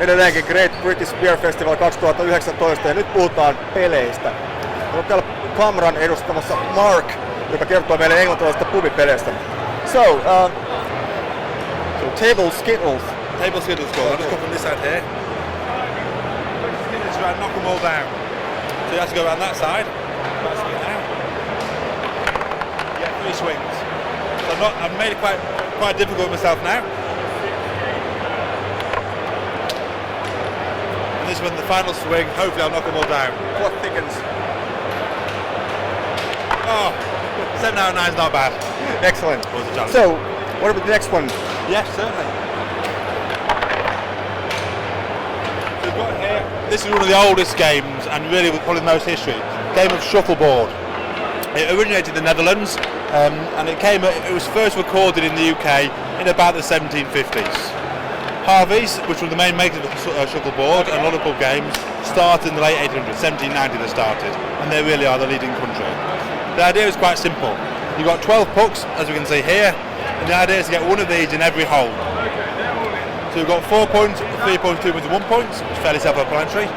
Edelleenkin Great British Beer Festival 2019 ja nyt puhutaan peleistä. On täällä Kamran edustamassa Mark, joka kertoo meille englantilaisista pubipeleistä. So table skittles. Table skittles called. I'll just come from this side here. Skittles around, knock them all down. So you have to go around that side. That's it now. You get 3 swings. So I've made it quite difficult myself now. And this one, the final swing, hopefully I'll knock them all down. What thickens? Oh, 7 out of 9 is not bad. Excellent. Was a challenge. So, what about the next one? Yes, certainly. So we've got here, this is one of the oldest games and really probably the most history. Game of shuffleboard. It originated in the Netherlands and it was first recorded in the UK in about the 1750s. Harvey's, which were the main makers of shuffleboard and a lot of pub games, started in the late 1800s, 1790 they started, and they really are the leading country. The idea is quite simple. You've got 12 pucks, as we can see here, and the idea is to get one of these in every hole. So we've got 4 points, 3 points, 2 points and 1 point, which is fairly self-explanatory.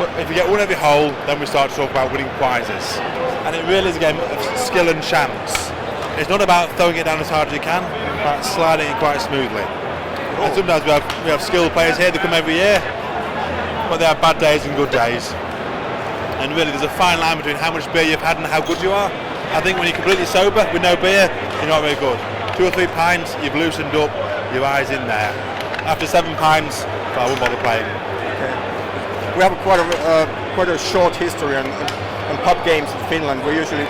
But if you get one every hole, then we start to talk about winning prizes. And it really is a game of skill and chance. It's not about throwing it down as hard as you can, but sliding it quite smoothly. And sometimes we have skilled players here that come every year, but they have bad days and good days. And really there's a fine line between how much beer you've had and how good you are. I think when you're completely sober with no beer, you're not very good. 2 or 3 pints, you've loosened up, your eyes in there. After 7 pints, I wouldn't bother playing. Okay. We have quite a short history on pub games in Finland. We usually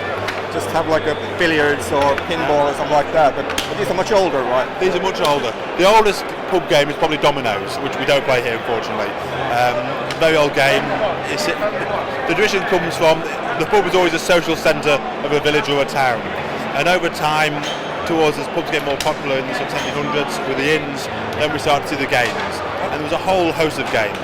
just have like a billiards or pinball or something like that, but these are much older, right? These are much older. The oldest pub game is probably dominoes, which we don't play here unfortunately. Very old game. The tradition comes from, the pub was always a social centre of a village or a town, and over time, towards as pubs get more popular in the 1700s with the inns, then we started to see the games, and there was a whole host of games.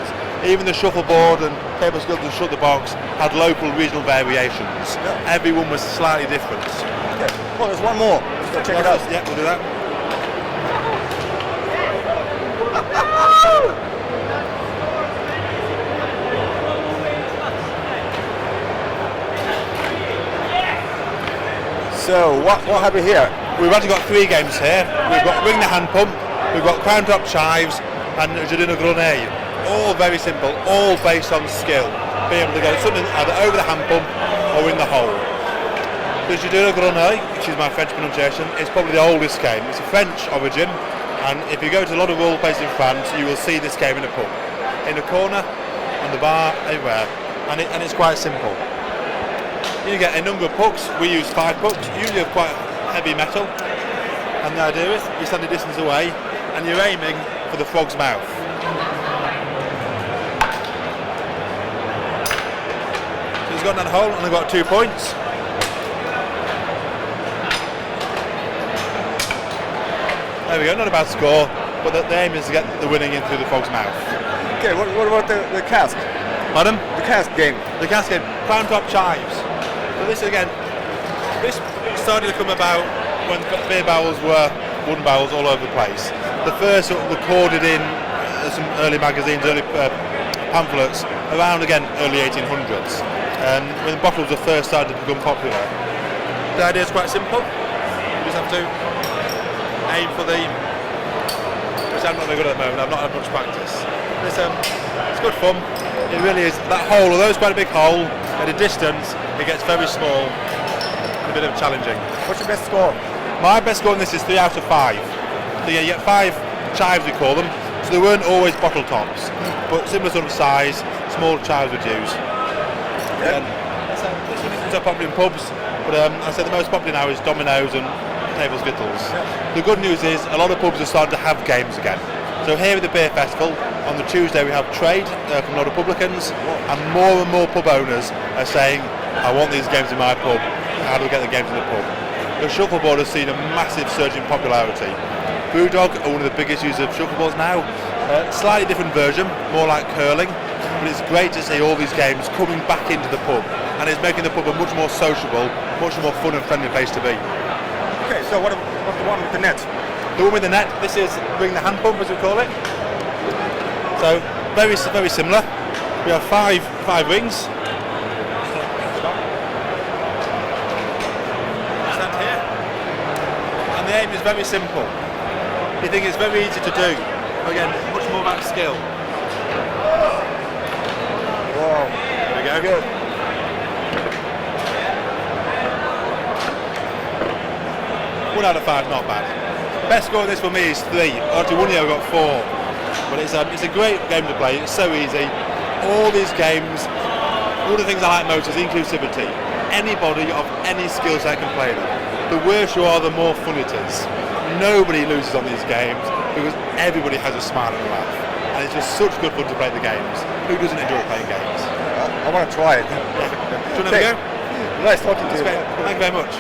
Even the shuffleboard and table skittles and shut the box had local regional variations. Yeah. Every one was slightly different. Okay. Well, there's one more. Let's go check it out. Yeah, we'll do that. So, what have we here? We've actually got 3 games here. We've got Ring the Hand Pump, we've got Crown Top Chives, and Jadina Grenade. All very simple, all based on skill. Being able to get something either over the hand pump or in the hole. The Jadina Grenade, which is my French pronunciation, is probably the oldest game. It's a French origin, and if you go to a lot of rural places in France, you will see this game in a pub. In a corner, on the bar, everywhere, and it's quite simple. You get a number of pucks. We use 5 pucks, usually of quite heavy metal, and the idea is you stand a distance away and you're aiming for the frog's mouth. So he's got that hole and I've got 2 points. There we go, not a bad score, but the aim is to get the winning in through the frog's mouth. Okay, what about the cask? Pardon? The cask game. The cask game, Crown Top Chives. So this again, this started to come about when beer barrels were wooden barrels all over the place. The first sort of recorded in some early magazines, early pamphlets, around again early 1800s, when bottles were first started to become popular. The idea is quite simple. You just have to aim for the, which I'm not very good at the moment, I've not had much practice. It's good fun. It really is. That hole, although it's quite a big hole, at a distance it gets very small and a bit of challenging. What's your best score? My best score on this is 3 out of 5. So yeah, you get 5 chives we call them. So they weren't always bottle tops, but similar sort of size, small chives would use. Yeah. This one isn't so popular in pubs, but I say the most popular now is dominoes and table skittles. Yeah. The good news is a lot of pubs are starting to have games again. So here at the beer festival, on the Tuesday we have trade from a lot of publicans, and more pub owners are saying, I want these games in my pub, how do we get the games in the pub? The shuffleboard has seen a massive surge in popularity. Brewdog are one of the biggest users of shuffleboards now. Slightly different version, more like curling, but it's great to see all these games coming back into the pub, and it's making the pub a much more sociable, much more fun and friendly place to be. Okay, so what's the one with the net? The one with the net, this is Ring the Hand Pump as we call it. So very similar. We have five rings. Stand here. And the aim is very simple. You think it's very easy to do. Again, much more about skill. Wow. There we go. Good. One out of 5, not bad. Best score of this for me is 3. Actually, one year I got 4. But it's a great game to play. It's so easy. All these games, all the things I like most is inclusivity. Anybody of any skill set can play them. The worse you are, the more fun it is. Nobody loses on these games because everybody has a smile and a laugh. And it's just such good fun to play the games. Who doesn't enjoy playing games? I want to try it. Do you want to have a go? Nice talking to you. Thank you very much.